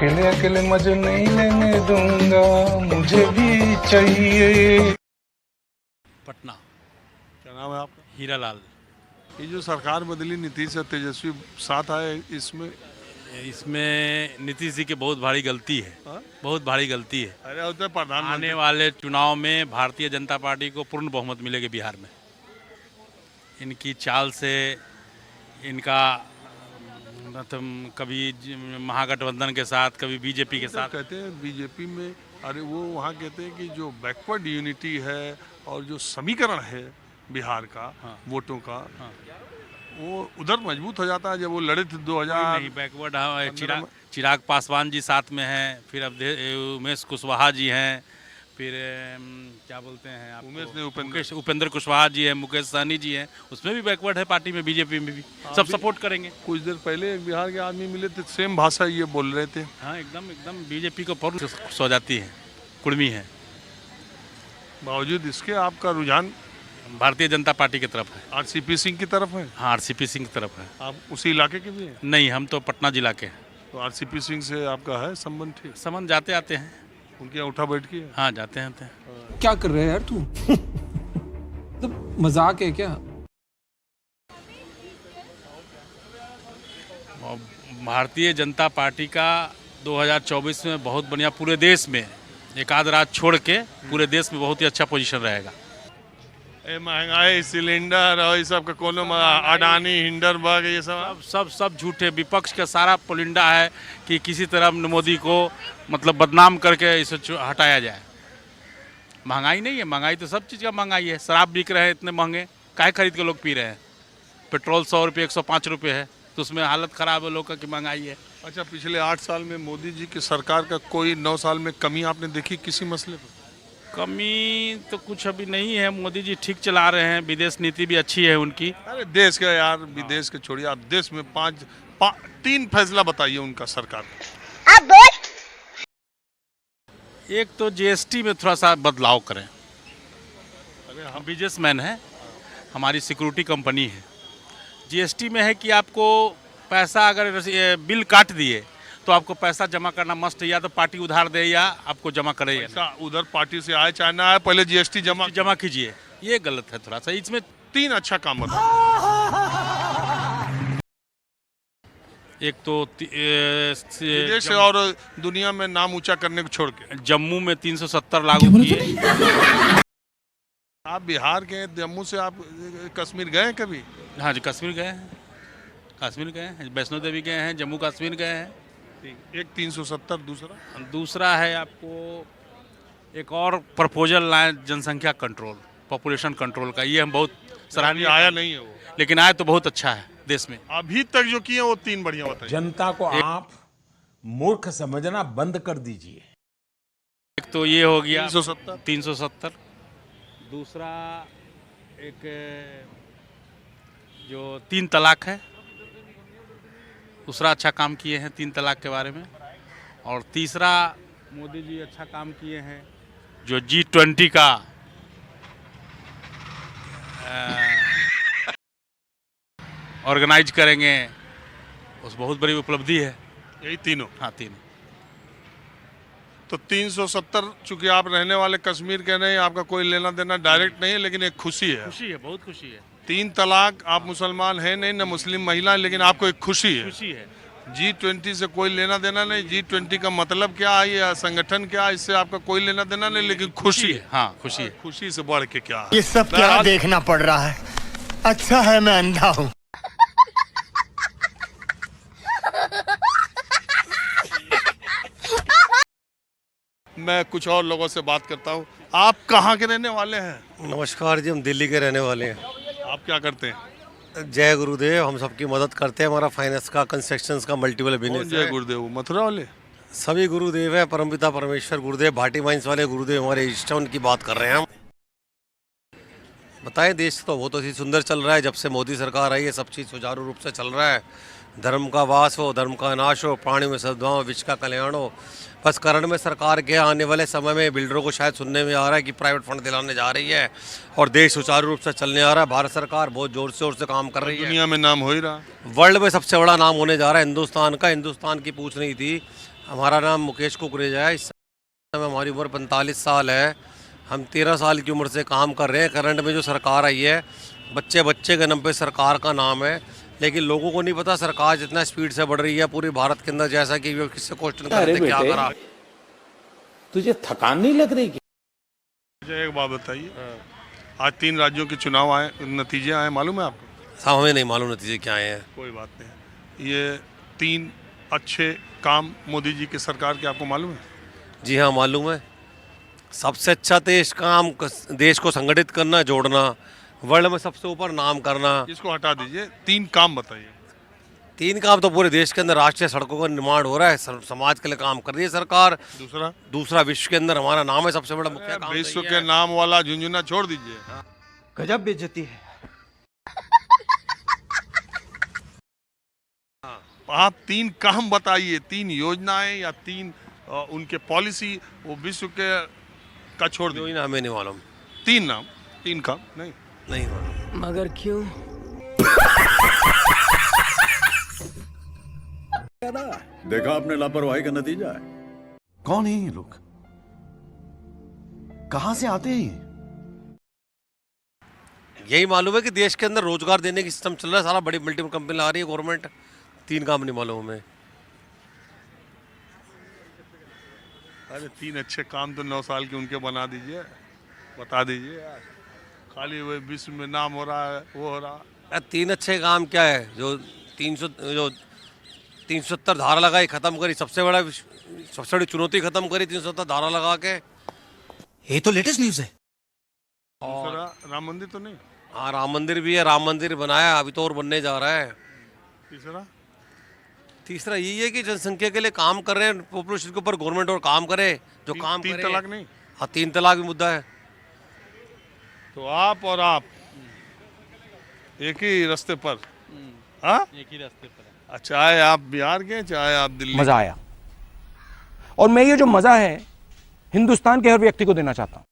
अकेले अकेले मजे नहीं लेने दूंगा, मुझे भी चाहिए। पटना। क्या नाम है आपका? हीरालाल। ये जो सरकार बदली नीतीश और तेजस्वी साथ आए, इसमें इसमें नीतीश जी की बहुत भारी गलती है। हाँ? बहुत भारी गलती है। अरे होते प्रधानमंत्री आने वाले चुनाव में भारतीय जनता पार्टी को पूर्ण बहुमत मिलेगी बिहार में। इनकी चाल से इनका मतलब कभी महागठबंधन के साथ, कभी बीजेपी के तो साथ। कहते हैं बीजेपी में, अरे वो वहाँ कहते हैं कि जो बैकवर्ड यूनिटी है और जो समीकरण है बिहार का, हाँ। वोटों का, हाँ। वो उधर मजबूत हो जाता है। जब वो लड़े थे 2000 नहीं बैकवर्ड। चिराग पासवान जी साथ में हैं, फिर अब उमेश कुशवाहा जी हैं, फिर क्या बोलते हैं आप, उमेश ने उपेंद्र कुशवाहा जी हैं, मुकेश सहनी जी हैं, उसमें भी बैकवर्ड है पार्टी में, बीजेपी में भी सब सपोर्ट करेंगे। कुछ देर पहले एक बिहार के आदमी मिले थे, सेम भाषा ये बोल रहे थे। हाँ, एकदम एकदम बीजेपी को पूर्ण सो जाती है, कुर्मी है। बावजूद इसके आपका रुझान भारतीय जनता पार्टी की तरफ है। आरसीपी सिंह की तरफ है। हाँ, आरसीपी सिंह की तरफ है। आप उसी इलाके के भी हैं? नहीं, हम तो पटना जिला के हैं। तो आरसीपी सिंह से आपका है संबंध? ठीक, समन जाते आते हैं। उनके यहाँ उठा बैठ की है? हाँ, जाते हैं। क्या कर रहे हैं यार तू? मतलब मजाक है क्या? भारतीय जनता पार्टी का 2024 में बहुत बढ़िया, पूरे देश में एक आध रात छोड़ के पूरे देश में बहुत ही अच्छा पोजीशन रहेगा। महंगाई, सिलेंडर और ये सब का कोनो अडानी, हिंडनबर्ग, ये सब झूठे। विपक्ष का सारा पुलिंडा है कि किसी तरह मोदी को मतलब बदनाम करके इसे हटाया जाए। महंगाई नहीं है, महंगाई तो सब चीज़ का महंगाई है। शराब बिक रहे हैं इतने महंगे, काहे खरीद के लोग पी रहे हैं। पेट्रोल 100 रुपये, 105 रुपये है, तो उसमें हालत ख़राब है लोगों का कि महंगाई है। अच्छा, पिछले 8 साल में मोदी जी की सरकार का कोई 9 साल में कमी आपने देखी किसी मसले पर? कमी तो कुछ अभी नहीं है। मोदी जी ठीक चला रहे हैं, विदेश नीति भी अच्छी है उनकी। अरे देश का यार, विदेश के छोड़िए, आप देश में 3 फैसला बताइए उनका सरकार का। अब बोल। एक तो जीएसटी में थोड़ा सा बदलाव करें। अरे हम बिजनेसमैन हैं, हमारी सिक्योरिटी कंपनी है। जीएसटी में है कि आपको पैसा अगर बिल काट दिए तो आपको पैसा जमा करना मस्ट है, या तो पार्टी उधार दे या आपको जमा करे। पैसा उधर पार्टी से आए चाहे ना आए, पहले जीएसटी जमा कीजिए। ये गलत है थोड़ा सा। इसमें 3 अच्छा काम बताओ। एक तो विदेश और दुनिया में नाम ऊंचा करने को छोड़ के जम्मू में 370 लागू किए। आप बिहार के, जम्मू से आप कश्मीर गए हैं कभी? हाँ जी, कश्मीर गए हैं। कश्मीर गए हैं, वैष्णो देवी गए हैं, जम्मू कश्मीर गए हैं। एक 370, दूसरा है आपको एक और प्रपोजल लाए, जनसंख्या कंट्रोल, पॉपुलेशन कंट्रोल का। ये हम बहुत सराहनीय, आया नहीं है वो, लेकिन आया तो बहुत अच्छा है देश में। अभी तक जो किए वो 3 बढ़िया बताइए। जनता को आप मूर्ख समझना बंद कर दीजिए। एक तो ये हो गया 370। दूसरा एक जो 3 तलाक है, दूसरा अच्छा काम किए हैं 3 तलाक के बारे में। और तीसरा मोदी जी अच्छा काम किए हैं जो G20 का ऑर्गेनाइज करेंगे, उस बहुत बड़ी उपलब्धि है। यही तीनों? हाँ, तीनों। तो 370, चूंकि आप रहने वाले कश्मीर के नहीं, आपका कोई लेना देना डायरेक्ट नहीं है, लेकिन एक खुशी है। खुशी है, बहुत खुशी है। 3 तलाक, आप मुसलमान हैं नहीं, न मुस्लिम महिला, लेकिन आपको एक खुशी है। खुशी है। G20 से कोई लेना देना नहीं। G20 का मतलब क्या है, ये संगठन क्या है, इससे आपका कोई लेना देना नहीं, लेकिन खुशी है। हाँ, खुशी है। खुशी से बढ़ के क्या है? ये सब क्या देखना पड़ रहा है? अच्छा है मैं अंधा हूँ। मैं कुछ और लोगों से बात करता हूँ। आप कहाँ के रहने वाले हैं? नमस्कार जी, हम दिल्ली के रहने वाले हैं। आप क्या करते हैं? जय गुरुदेव, हम सबकी मदद करते हैं। हमारा फाइनेंस का, कंस्ट्रक्शंस का मल्टीपल बिजनेस जय गुरुदेव? मथुरा वाले सभी गुरुदेव है। परमपिता परमेश्वर गुरुदेव, भाटी माइंस वाले गुरुदेव हमारे इष्ट, उनकी बात कर रहे हैं हम। बताएं, देश तो बहुत ही सुंदर चल रहा है। जब से मोदी सरकार आई है, सब चीज़ सुचारू रूप से चल रहा है। धर्म का वास हो, धर्म का नाश हो, प्राणियों में सद्भाव, विश्व का कल्याण हो। बस करण में सरकार के आने वाले समय में बिल्डरों को शायद सुनने में आ रहा है कि प्राइवेट फंड दिलाने जा रही है और देश सुचारू रूप से चलने आ रहा है। भारत सरकार बहुत जोर से काम कर रही है। दुनिया में नाम हो ही रहा। वर्ल्ड में सबसे बड़ा नाम होने जा रहा है हिंदुस्तान का। हिंदुस्तान की पूछ नहीं थी। हमारा नाम मुकेश कुकरेजा है। इस समय हमारी उम्र 45 साल है। हम 13 साल की उम्र से काम कर रहे हैं। करंट में जो सरकार आई है, बच्चे बच्चे के नाम पे सरकार का नाम है, लेकिन लोगों को नहीं पता सरकार जितना स्पीड से बढ़ रही है पूरे भारत के अंदर, जैसा कि वो किससे क्वेश्चन करते क्या करा। तुझे थकान नहीं लग रही? मुझे एक बात बताइए, आज 3 राज्यों के चुनाव आए, नतीजे आए, मालूम है आपको? साहब हमें नहीं मालूम नतीजे क्या आए हैं। कोई बात नहीं। ये 3 अच्छे काम मोदी जी की सरकार के आपको मालूम है? जी हाँ मालूम है। सबसे अच्छा देश को संगठित करना, जोड़ना, वर्ल्ड में सबसे ऊपर नाम करना। इसको हटा दीजिए, 3 काम बताइए। 3 काम तो पूरे देश के अंदर राष्ट्रीय सड़कों का निर्माण हो रहा है, समाज के लिए काम कर रही है सरकार। दूसरा विश्व के अंदर हमारा नाम है, सबसे बड़ा मुख्य काम विश्व के नाम वाला झुंझुना छोड़ दीजिए। गजब बेइज्जती है। आप 3 काम बताइए, 3 योजनाएं या 3 उनके पॉलिसी, वो विश्व के का छोड़ दीजिए। हमें नहीं मालूम। 3 नाम, 3 काम नहीं मालूम। मगर क्यों? देखा आपने लापरवाही का नतीजा है। कौन है ये लोग? कहां से आते हैं? यही मालूम है कि देश के अंदर रोजगार देने की सिस्टम चल रहा है, सारा बड़ी मल्टी कंपनी ला रही है गवर्नमेंट। 3 काम नहीं मालूम हमें। अरे 3 अच्छे काम तो 9 साल के उनके बना दीजिए, बता दीजिए यार। खाली वो विश्व में नाम हो रहा है, वो हो रहा है। 3 अच्छे काम क्या है? जो 370 धारा लगाई, खत्म करी, सबसे बड़ी चुनौती खत्म करी 370 धारा लगा के। ये तो लेटेस्ट न्यूज है। दूसरा राम मंदिर तो नहीं? हाँ राम मंदिर भी है, राम मंदिर बनाया, अभी तो और बनने जा रहा है। तीसरा यही है कि जनसंख्या के लिए काम कर रहे हैं, पॉपुलेशन के ऊपर गवर्नमेंट और काम करे, जो काम करे। 3 तलाक नहीं? हाँ 3 तलाक भी मुद्दा है। तो आप और आप एक ही रास्ते पर? हाँ एक ही रास्ते पर। अच्छा, चाहे आप बिहार के, चाहे आप दिल्ली। मजा आया, और मैं ये जो मजा है हिंदुस्तान के हर व्यक्ति को देना चाहता हूं।